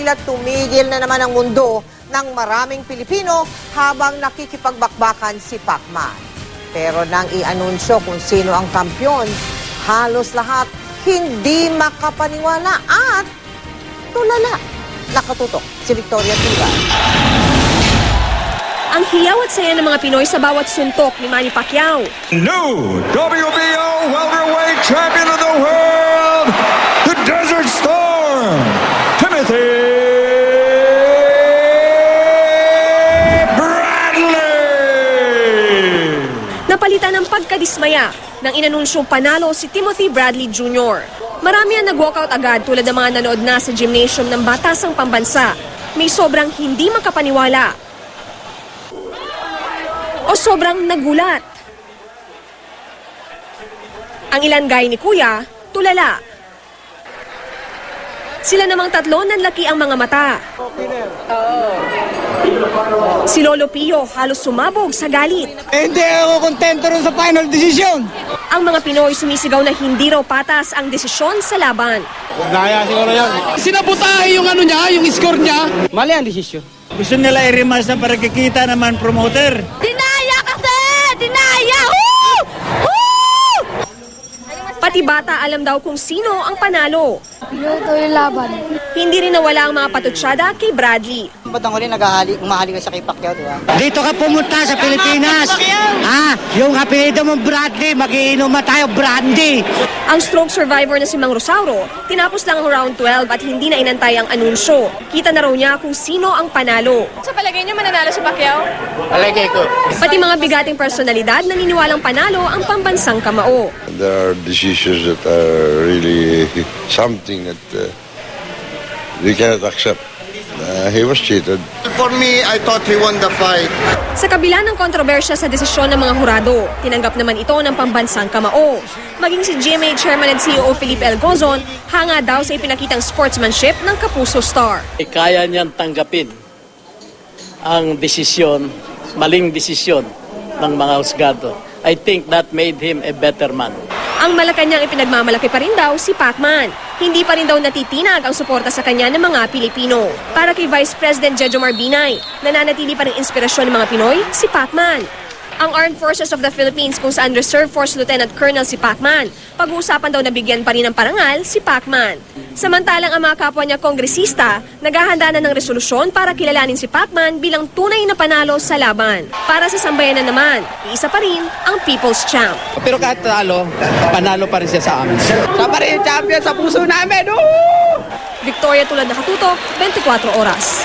tila tumigil na naman ang mundo ng maraming Pilipino habang nakikipagbakbakan si Pacman. Pero nang i-anunsyo kung sino ang kampyon, halos lahat hindi makapaniwala at tulala. Nakatutok si Victoria Tiba. Ang hiyaw at saya ng mga Pinoy sa bawat suntok ni Manny Pacquiao. New WBO welterweight champion of the world, the Desert Storm, Timothy Bradley! Napalitan ng pagkadismaya nang inanunsyong panalo si Timothy Bradley Jr. Marami ang nag-walkout agad tulad ng mga nanood na sa gymnasium ng Batasang Pambansa. May sobrang hindi makapaniwala o sobrang nagulat. Ang ilan gaya ni Kuya, tulala. Sila namang tatlo nanlaki ang mga mata. Si Lolo Pio halos sumabog sa galit. Hindi ako kontento rin sa final decision. Ang mga Pinoy sumisigaw na hindi raw patas ang desisyon sa laban. Naya siguro yan. Sinabutahe yung ano niya, yung score niya. Mali ang desisyon. Gusto nila i-rematch na para kikita naman promoter. Dinaya kasi! Dinaya! Woo! Woo! Pati bata alam daw kung sino ang panalo. Ito yung laban. Hindi rin nawala ang mga patutsyada kay Bradley. Ba't ang huli umahali ka sa kay Pacquiao, di ba? Dito ka pumunta sa Pilipinas. Yung apelido mo Bradley, magiinom na tayo brandy. Ang stroke survivor na si Mang Rosauro, tinapos lang ang round 12 at hindi na inantay ang anunsyo. Kita na raw niya kung sino ang panalo. Sa palagay niyo mananalo si Pacquiao? Palagay ko. Pati mga bigating personalidad naniniwalang panalo ang pambansang kamao. There are decisions that are really something that we cannot accept. He was cheated. For me, I thought he won the fight. Sa kabila ng kontrobersya sa desisyon ng mga hurado, tinanggap naman ito ng pambansang kamao. Maging si GMA Chairman at CEO Felipe L. Gozon, hanga daw sa ipinakitang sportsmanship ng Kapuso Star. Kaya niyang tanggapin ang desisyon, maling desisyon ng mga husgado. I think that made him a better man. Ang Malacanang ipinagmamalaki pa rin daw si Pacman. Hindi pa rin daw natitinag ang suporta sa kanya ng mga Pilipino. Para kay Vice President Jejomar Binay, nananatili pa rin inspirasyon ng mga Pinoy, si Pacman. Ang Armed Forces of the Philippines kung saan Reserve Force Lieutenant Colonel si Pacman, pag-uusapan daw na bigyan pa rin ng parangal si Pacman. Samantalang ang mga kapwa niya kongresista, naghahanda na ng resolusyon para kilalanin si Pacman bilang tunay na panalo sa laban. Para sa sambayanan naman, iisa pa rin ang People's Champ. Pero kahit talo, panalo pa rin siya sa amin. Siya pa rin yung champion sa puso namin. Victoria Tulad Nakatutok, 24 Oras.